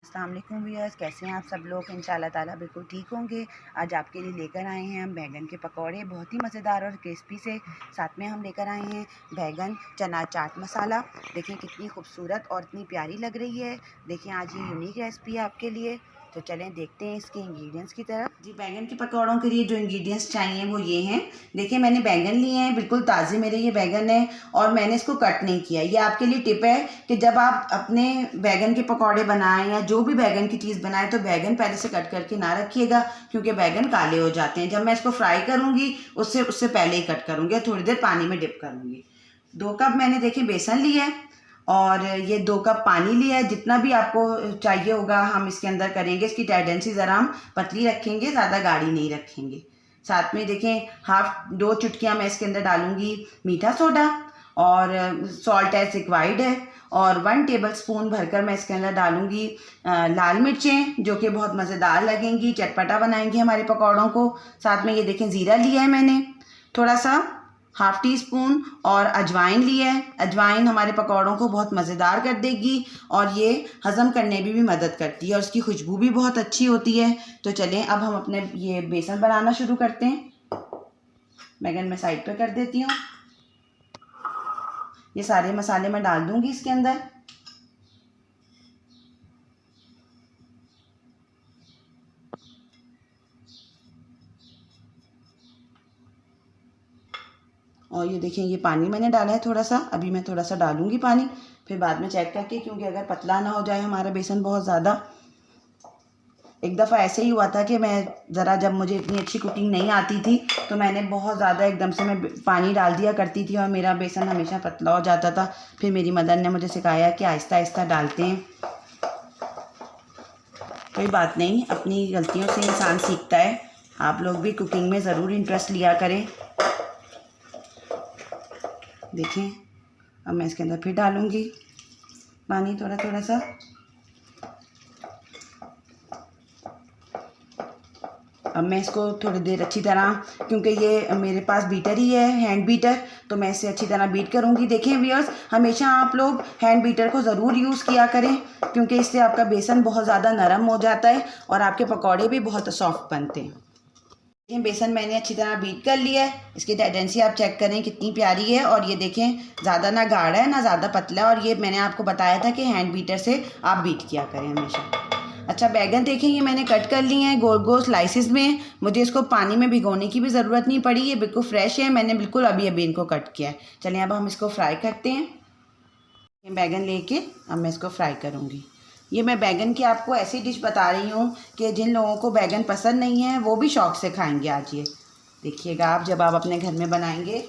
अस्सलाम वालेकुम व्यूअर्स, कैसे हैं आप सब लोग। इंशाल्लाह ताला बिल्कुल ठीक होंगे। आज आपके लिए लेकर आए हैं हम बैंगन के पकौड़े, बहुत ही मज़ेदार और क्रिस्पी से। साथ में हम लेकर आए हैं बैंगन चना चाट मसाला। देखिए कितनी खूबसूरत और इतनी प्यारी लग रही है। देखिए आज ये यूनिक रेसिपी है आपके लिए। तो चलें देखते हैं इसके इंग्रेडिएंट्स की तरफ। जी, बैंगन के पकौड़ों के लिए जो इंग्रेडिएंट्स चाहिए वो ये हैं। देखिए मैंने बैंगन लिए हैं, बिल्कुल ताज़े मेरे ये बैंगन है और मैंने इसको कट नहीं किया। ये आपके लिए टिप है कि जब आप अपने बैंगन के पकौड़े बनाएं या जो भी बैंगन की चीज़ बनाएं तो बैंगन पहले से कट करके ना रखिएगा, क्योंकि बैंगन काले हो जाते हैं। जब मैं इसको फ्राई करूँगी उससे पहले ही कट करूँगी, थोड़ी देर पानी में डिप करूँगी। 2 कप मैंने देखिए बेसन लिया है और ये 2 कप पानी लिया है। जितना भी आपको चाहिए होगा हम इसके अंदर करेंगे। इसकी टेंडेंसी ज़रा हम पतली रखेंगे, ज़्यादा गाढ़ी नहीं रखेंगे। साथ में देखें 2 चुटकियाँ मैं इसके अंदर डालूँगी मीठा सोडा और सॉल्ट एज रिक्वायर्ड है। और 1 टेबलस्पून भरकर मैं इसके अंदर डालूँगी लाल मिर्चें, जो कि बहुत मज़ेदार लगेंगी, चटपटा बनाएंगी हमारे पकौड़ों को। साथ में ये देखें ज़ीरा लिया है मैंने थोड़ा सा, 1/2 टीस्पून, और अजवाइन लिया है। अजवाइन हमारे पकौड़ों को बहुत मज़ेदार कर देगी और ये हज़म करने में भी मदद करती है और इसकी खुशबू भी बहुत अच्छी होती है। तो चलें अब हम अपने ये बेसन बनाना शुरू करते हैं। बैंगन मैं साइड पे कर देती हूँ। ये सारे मसाले मैं डाल दूंगी इसके अंदर। और ये देखें ये पानी मैंने डाला है थोड़ा सा, अभी मैं थोड़ा सा डालूंगी पानी, फिर बाद में चेक करके, क्योंकि अगर पतला ना हो जाए हमारा बेसन बहुत ज़्यादा। एक दफ़ा ऐसे ही हुआ था कि मैं ज़रा, जब मुझे इतनी अच्छी कुकिंग नहीं आती थी तो मैंने बहुत ज़्यादा एकदम से मैं पानी डाल दिया करती थी और मेरा बेसन हमेशा पतला हो जाता था। फिर मेरी मदर ने मुझे सिखाया कि आहिस्ता आहिस्ता डालते हैं। कोई बात नहीं, अपनी गलतियों से इंसान सीखता है। आप लोग भी कुकिंग में ज़रूर इंटरेस्ट लिया करें। देखें अब मैं इसके अंदर फिर डालूँगी पानी थोड़ा थोड़ा सा। अब मैं इसको थोड़ी देर अच्छी तरह, क्योंकि ये मेरे पास बीटर ही है, हैंड बीटर, तो मैं इसे अच्छी तरह बीट करूँगी। देखें व्यूअर्स, हमेशा आप लोग हैंड बीटर को ज़रूर यूज़ किया करें, क्योंकि इससे आपका बेसन बहुत ज़्यादा नरम हो जाता है और आपके पकौड़े भी बहुत सॉफ्ट बनते हैं। देखिए बेसन मैंने अच्छी तरह बीट कर लिया है। इसकी टेंडेंसी आप चेक करें कितनी प्यारी है। और ये देखें ज़्यादा ना गाढ़ा है ना ज़्यादा पतला है। और ये मैंने आपको बताया था कि हैंड बीटर से आप बीट किया करें हमेशा। अच्छा, बैगन देखें ये मैंने कट कर लिए हैं गोल गोल स्लाइसिस में। मुझे इसको पानी में भिगोने की भी ज़रूरत नहीं पड़ी, ये बिल्कुल फ्रेश है, मैंने बिल्कुल अभी अभी इनको कट किया है। चलिए अब हम इसको फ्राई करते हैं। बैगन लेके अब मैं इसको फ्राई करूँगी। ये मैं बैगन की आपको ऐसी डिश बता रही हूँ कि जिन लोगों को बैगन पसंद नहीं है वो भी शौक़ से खाएंगे आज ये। देखिएगा आप जब आप अपने घर में बनाएंगे।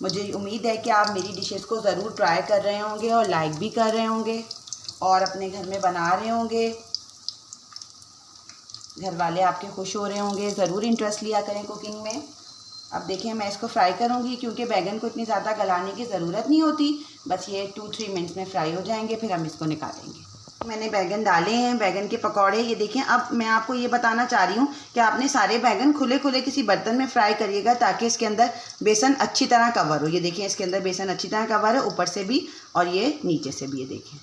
मुझे उम्मीद है कि आप मेरी डिशेस को ज़रूर ट्राई कर रहे होंगे और लाइक भी कर रहे होंगे और अपने घर में बना रहे होंगे। घर वाले आपके खुश हो रहे होंगे। ज़रूर इंटरेस्ट लिया करें कुकिंग में। अब देखिए मैं इसको फ्राई करूँगी, क्योंकि बैगन को इतनी ज़्यादा गलाने की ज़रूरत नहीं होती, बस ये 2-3 मिनट्स में फ्राई हो जाएंगे, फिर हम इसको निकालेंगे। मैंने बैगन डाले हैं, बैगन के पकौड़े। ये देखें, अब मैं आपको ये बताना चाह रही हूँ कि आपने सारे बैगन खुले खुले किसी बर्तन में फ्राई करिएगा, ताकि इसके अंदर बेसन अच्छी तरह कवर हो। ये देखिए इसके अंदर बेसन अच्छी तरह कवर है, ऊपर से भी और ये नीचे से भी। ये देखें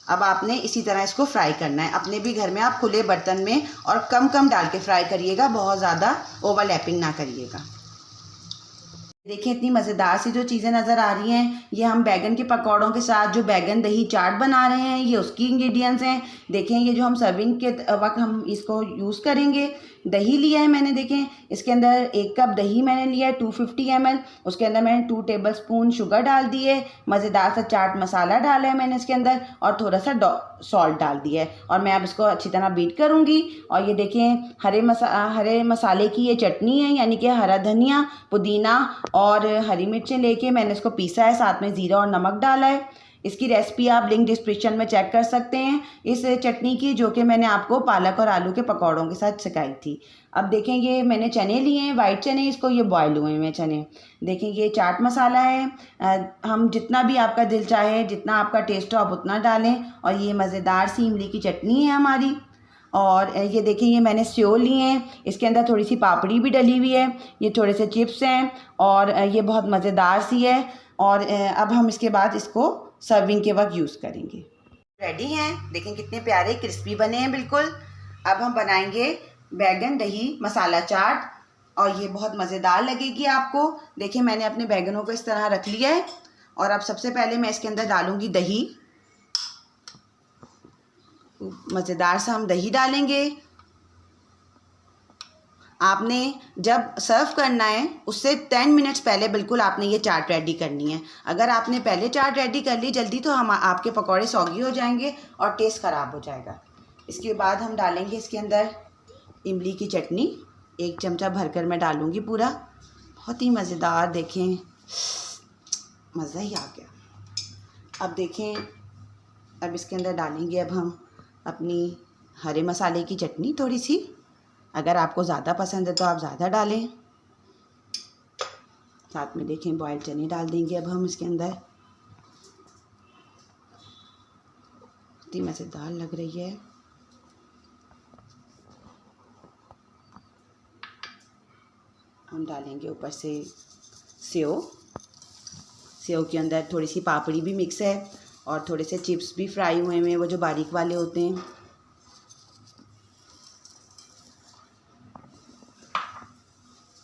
अब आपने इसी तरह इसको फ्राई करना है। अपने भी घर में आप खुले बर्तन में और कम कम डाल के फ्राई करिएगा, बहुत ज़्यादा ओवरलैपिंग ना करिएगा। देखिए इतनी मज़ेदार सी जो चीज़ें नज़र आ रही हैं, ये हम बैगन के पकौड़ों के साथ जो बैगन दही चाट बना रहे हैं, ये उसकी इंग्रेडिएंट्स हैं। देखें ये जो हम सर्विंग के वक्त हम इसको यूज़ करेंगे। दही लिया है मैंने, देखें इसके अंदर 1 कप दही मैंने लिया है 250 ml। उसके अंदर मैंने 2 टेबलस्पून शुगर डाल दी है, मज़ेदार सा चाट मसाला डाला है मैंने इसके अंदर, और थोड़ा सा सॉल्ट डाल दिया है। और मैं अब इसको अच्छी तरह बीट करूँगी। और ये देखें हरे मसाले की ये चटनी है, यानी कि हरा धनिया, पुदीना और हरी मिर्चें लेके मैंने इसको पीसा है, साथ में ज़ीरा और नमक डाला है। इसकी रेसिपी आप लिंक डिस्क्रिप्शन में चेक कर सकते हैं इस चटनी की, जो कि मैंने आपको पालक और आलू के पकौड़ों के साथ सिखाई थी। अब देखें ये मैंने चने लिए हैं, वाइट चने, इसको ये बॉयल हुए हैं चने। देखें ये चाट मसाला है। हम जितना भी आपका दिल चाहे, जितना आपका टेस्ट हो आप उतना डालें। और ये मज़ेदार सी इमली की चटनी है हमारी। और ये देखिए ये मैंने सेव लिए हैं, इसके अंदर थोड़ी सी पापड़ी भी डली हुई है, ये थोड़े से चिप्स हैं और ये बहुत मज़ेदार सी है। और अब हम इसके बाद इसको सर्विंग के वक्त यूज़ करेंगे। रेडी हैं, देखें कितने प्यारे क्रिस्पी बने हैं बिल्कुल। अब हम बनाएंगे बैगन दही मसाला चाट और ये बहुत मज़ेदार लगेगी आपको। देखिए मैंने अपने बैगनों को इस तरह रख लिया है और अब सबसे पहले मैं इसके अंदर डालूंगी दही। मज़ेदार सा हम दही डालेंगे। आपने जब सर्व करना है उससे 10 मिनट्स पहले बिल्कुल आपने ये चाट रेडी करनी है। अगर आपने पहले चाट रेडी कर ली जल्दी तो हम आपके पकौड़े सौगी हो जाएंगे और टेस्ट ख़राब हो जाएगा। इसके बाद हम डालेंगे इसके अंदर इमली की चटनी। 1 चमचा भरकर मैं डालूँगी पूरा। बहुत ही मज़ेदार, देखें मज़ा ही आ गया। अब देखें, अब इसके अंदर डालेंगे अब हम अपनी हरे मसाले की चटनी थोड़ी सी। अगर आपको ज़्यादा पसंद है तो आप ज़्यादा डालें। साथ में देखें बॉइल्ड चने डाल देंगे अब हम इसके अंदर। इतनी मज़ेदार लग रही है। हम डालेंगे ऊपर से सेव। सेव के अंदर थोड़ी सी पापड़ी भी मिक्स है और थोड़े से चिप्स भी फ्राई हुए हैं, वो जो बारीक वाले होते हैं।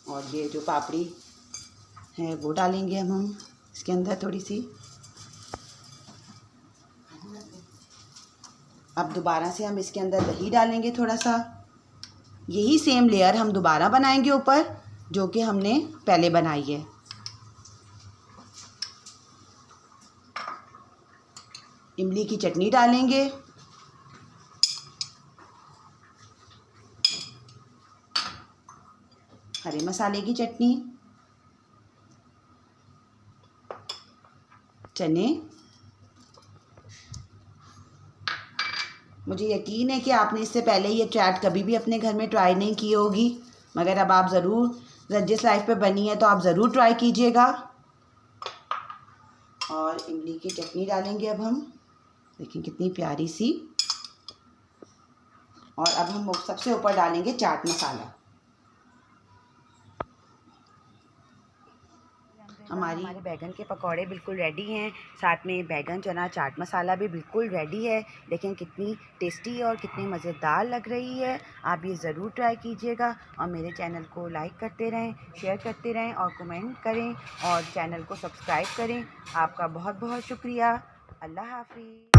और ये जो पापड़ी है वो डालेंगे हम इसके अंदर थोड़ी सी। अब दोबारा से हम इसके अंदर दही डालेंगे थोड़ा सा। यही सेम लेयर हम दोबारा बनाएंगे ऊपर जो कि हमने पहले बनाई है। इमली की चटनी डालेंगे। हरे मसाले की चटनी, चने। मुझे यकीन है कि आपने इससे पहले ये चाट कभी भी अपने घर में ट्राई नहीं की होगी, मगर अब आप ज़रूर जिस लाइफ पे बनी है तो आप ज़रूर ट्राई कीजिएगा। और इमली की चटनी डालेंगे अब हम, देखिए कितनी प्यारी सी। और अब हम सबसे ऊपर डालेंगे चाट मसाला। हमारे बैगन के पकौड़े बिल्कुल रेडी हैं। साथ में बैगन चना चाट मसाला भी बिल्कुल रेडी है। देखें कितनी टेस्टी और कितनी मज़ेदार लग रही है। आप ये ज़रूर ट्राई कीजिएगा और मेरे चैनल को लाइक करते रहें, शेयर करते रहें और कमेंट करें और चैनल को सब्सक्राइब करें। आपका बहुत बहुत शुक्रिया। अल्लाह हाफ़िज़।